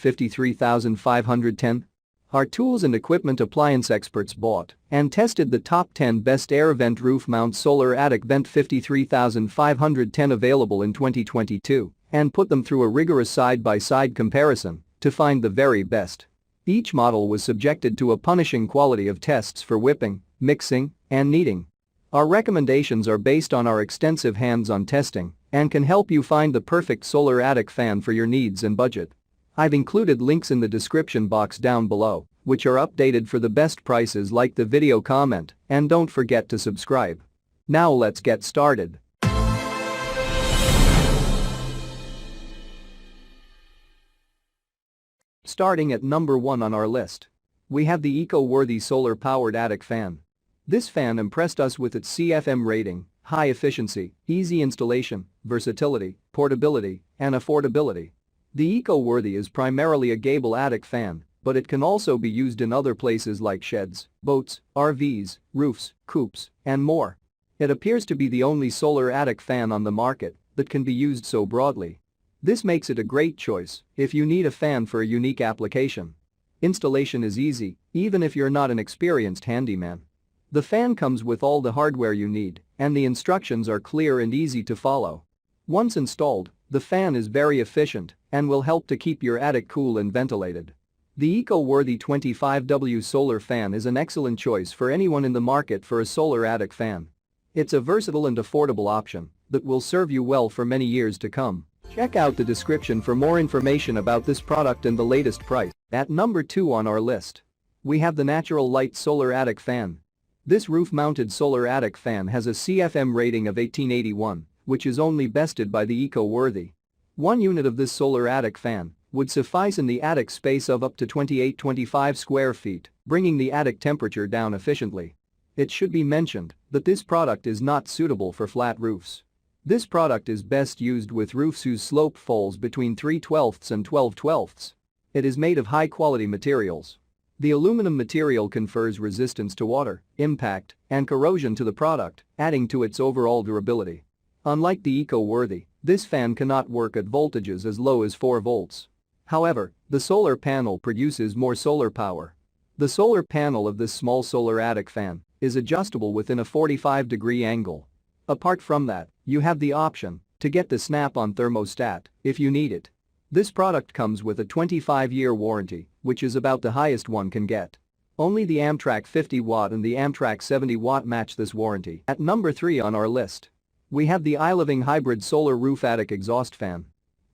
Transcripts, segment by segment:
53510? Our tools and equipment appliance experts bought and tested the top 10 best air vent roof mount solar attic vent 53510 available in 2022 and put them through a rigorous side-by-side comparison to find the very best. Each model was subjected to a punishing quality of tests for whipping, mixing, and kneading. Our recommendations are based on our extensive hands-on testing and can help you find the perfect solar attic fan for your needs and budget. I've included links in the description box down below, which are updated for the best prices. Like the video, comment, and don't forget to subscribe. Now let's get started. Starting at number 1 on our list, we have the eco-worthy solar-powered attic fan. This fan impressed us with its CFM rating, high efficiency, easy installation, versatility, portability, and affordability. The eco-worthy is primarily a gable attic fan, but it can also be used in other places like sheds, boats, RVs, roofs, coops, and more. It appears to be the only solar attic fan on the market that can be used so broadly. This makes it a great choice if you need a fan for a unique application. Installation is easy, even if you're not an experienced handyman. The fan comes with all the hardware you need, and the instructions are clear and easy to follow. Once installed, the fan is very efficient and will help to keep your attic cool and ventilated. The eco-worthy 25W solar fan is an excellent choice for anyone in the market for a solar attic fan. It's a versatile and affordable option that will serve you well for many years to come. Check out the description for more information about this product and the latest price. At number 2 on our list, we have the Natural Light Solar Attic Fan. This roof-mounted solar attic fan has a CFM rating of 1881, which is only bested by the eco-worthy. 1 unit of this solar attic fan would suffice in the attic space of up to 28-25 square feet, bringing the attic temperature down efficiently. It should be mentioned that this product is not suitable for flat roofs. This product is best used with roofs whose slope falls between 3/12 and 12/12. It is made of high-quality materials. The aluminum material confers resistance to water, impact, and corrosion to the product, adding to its overall durability. Unlike the eco-worthy, this fan cannot work at voltages as low as 4 volts. However, the solar panel produces more solar power. The solar panel of this small solar attic fan is adjustable within a 45-degree angle. Apart from that, you have the option to get the snap-on thermostat if you need it. This product comes with a 25-year warranty, which is about the highest one can get. Only the Amtrak 50-watt and the Amtrak 70-watt match this warranty. At number 3 on our list, we have the iLiving Hybrid Solar Roof Attic Exhaust Fan.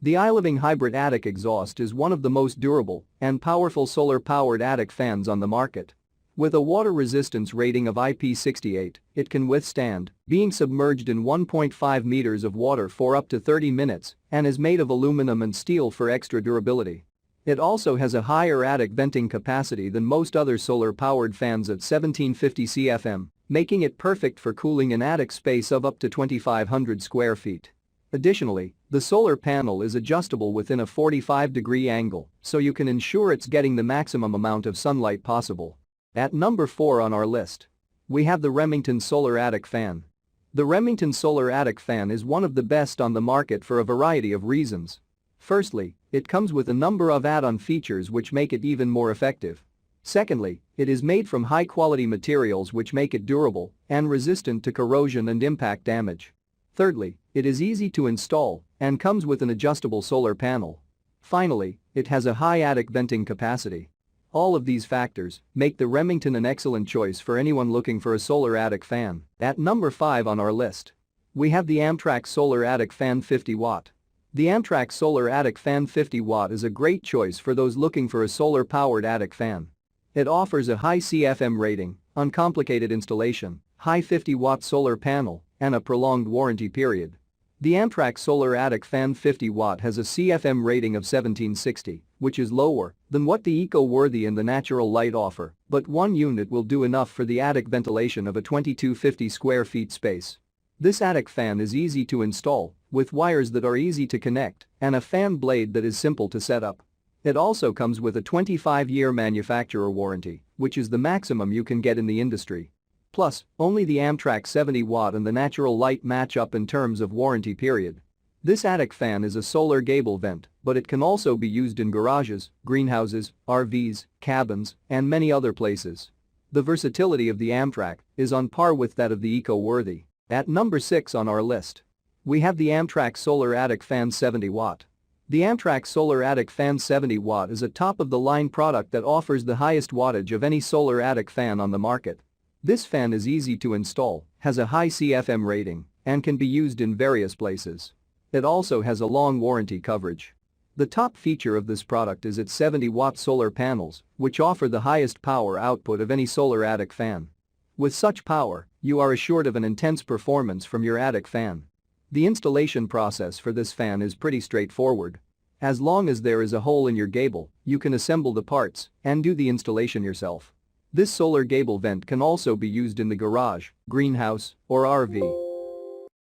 The iLiving Hybrid Attic Exhaust is one of the most durable and powerful solar-powered attic fans on the market. With a water resistance rating of IP68, it can withstand being submerged in 1.5 meters of water for up to 30 minutes and is made of aluminum and steel for extra durability. It also has a higher attic venting capacity than most other solar-powered fans at 1750 CFM, making it perfect for cooling an attic space of up to 2,500 square feet. Additionally, the solar panel is adjustable within a 45-degree angle, so you can ensure it's getting the maximum amount of sunlight possible. At number 4 on our list, we have the Remington Solar Attic Fan. The Remington Solar Attic Fan is one of the best on the market for a variety of reasons. Firstly, it comes with a number of add-on features which make it even more effective. Secondly, it is made from high-quality materials which make it durable and resistant to corrosion and impact damage. Thirdly, it is easy to install and comes with an adjustable solar panel. Finally, it has a high attic venting capacity. All of these factors make the Remington an excellent choice for anyone looking for a solar attic fan. At number 5 on our list, we have the Amtrak Solar Attic Fan 50 Watt. The Amtrak Solar Attic Fan 50 Watt is a great choice for those looking for a solar-powered attic fan. It offers a high CFM rating, uncomplicated installation, high 50-watt solar panel, and a prolonged warranty period. The Amtrak Solar Attic Fan 50 Watt has a CFM rating of 1760, which is lower than what the eco-worthy and the Natural Light offer, but 1 unit will do enough for the attic ventilation of a 2250 square feet space. This attic fan is easy to install, with wires that are easy to connect, and a fan blade that is simple to set up. It also comes with a 25-year manufacturer warranty, which is the maximum you can get in the industry. Plus, only the Amtrak 70-watt and the Natural Light match up in terms of warranty period. This attic fan is a solar gable vent, but it can also be used in garages, greenhouses, RVs, cabins, and many other places. The versatility of the Amtrac is on par with that of the Eco-Worthy. At number 6 on our list, we have the Amtrac Solar Attic Fan 70 Watt. The Amtrac Solar Attic Fan 70 Watt is a top-of-the-line product that offers the highest wattage of any solar attic fan on the market. This fan is easy to install, has a high CFM rating, and can be used in various places. It also has a long warranty coverage. The top feature of this product is its 70-watt solar panels, which offer the highest power output of any solar attic fan. With such power, you are assured of an intense performance from your attic fan. The installation process for this fan is pretty straightforward. As long as there is a hole in your gable, you can assemble the parts and do the installation yourself. This solar gable vent can also be used in the garage, greenhouse, or RV.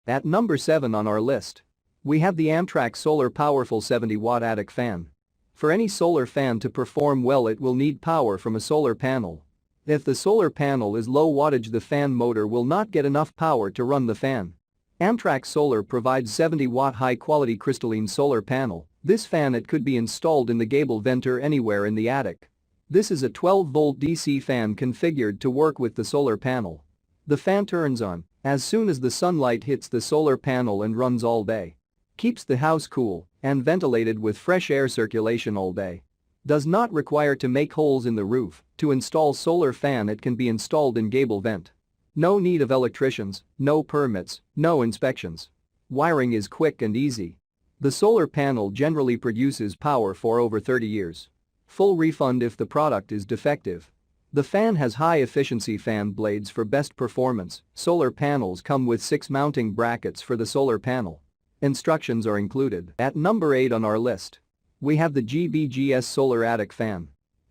At number 7 on our list, we have the Amtrac Solar Powerful 70-watt attic fan. For any solar fan to perform well, it will need power from a solar panel. If the solar panel is low wattage, the fan motor will not get enough power to run the fan. Amtrac Solar provides 70-watt high-quality crystalline solar panel. This fan it could be installed in the gable vent or anywhere in the attic. This is a 12-volt DC fan configured to work with the solar panel. The fan turns on as soon as the sunlight hits the solar panel and runs all day. Keeps the house cool and ventilated with fresh air circulation all day. Does not require to make holes in the roof to install solar fan. It can be installed in gable vent. No need of electricians, no permits, no inspections. Wiring is quick and easy. The solar panel generally produces power for over 30 years. Full refund if the product is defective. The fan has high-efficiency fan blades for best performance. Solar panels come with 6 mounting brackets for the solar panel. Instructions are included. At number 8 on our list, we have the GBGS Solar Attic Fan.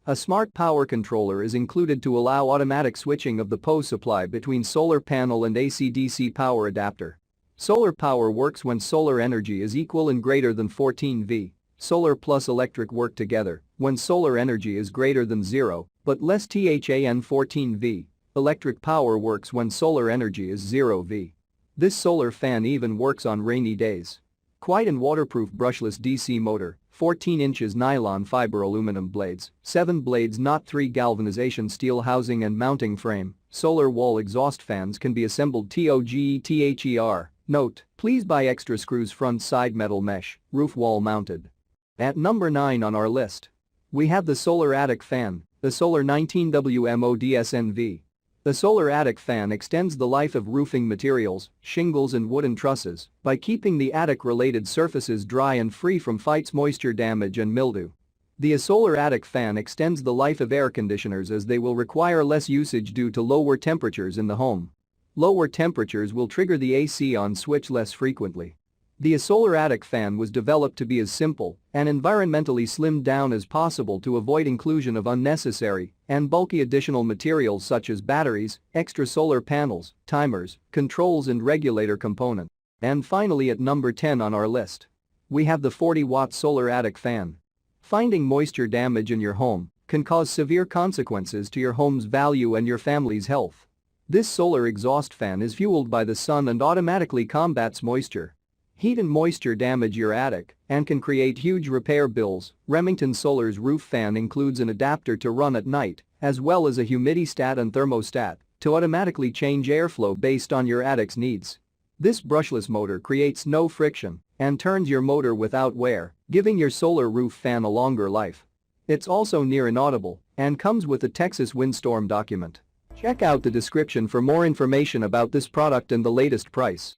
A smart power controller is included to allow automatic switching of the PO supply between solar panel and AC-DC power adapter. Solar power works when solar energy is equal and greater than 14 V. Solar plus electric work together when solar energy is greater than 0 but less than 14 V. Electric power works when solar energy is 0 V. This solar fan even works on rainy days. Quiet and waterproof brushless DC motor, 14 inches nylon fiber aluminum blades, 7 blades not 3 galvanization steel housing and mounting frame. Solar wall exhaust fans can be assembled TOGETHER. Note, please buy extra screws front side metal mesh, roof wall mounted. At number 9 on our list, we have the Solar Attic Fan, the Solar 19WMODSNV. The solar attic fan extends the life of roofing materials, shingles and wooden trusses by keeping the attic-related surfaces dry and free from fights moisture damage and mildew. The solar attic fan extends the life of air conditioners as they will require less usage due to lower temperatures in the home. Lower temperatures will trigger the AC on switch less frequently. The solar attic fan was developed to be as simple and environmentally slimmed down as possible to avoid inclusion of unnecessary and bulky additional materials such as batteries, extra solar panels, timers, controls and regulator component. And finally at number 10 on our list, we have the 40-watt solar attic fan. Finding moisture damage in your home can cause severe consequences to your home's value and your family's health. This solar exhaust fan is fueled by the sun and automatically combats moisture. Heat and moisture damage your attic and can create huge repair bills. Remington Solar's roof fan includes an adapter to run at night, as well as a humidistat and thermostat to automatically change airflow based on your attic's needs. This brushless motor creates no friction and turns your motor without wear, giving your solar roof fan a longer life. It's also near inaudible and comes with a Texas windstorm document. Check out the description for more information about this product and the latest price.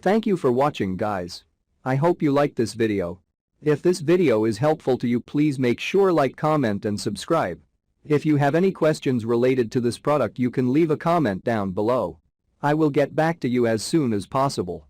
Thank you for watching, guys. I hope you liked this video. If this video is helpful to you, please make sure like, comment and subscribe. If you have any questions related to this product, you can leave a comment down below. I will get back to you as soon as possible.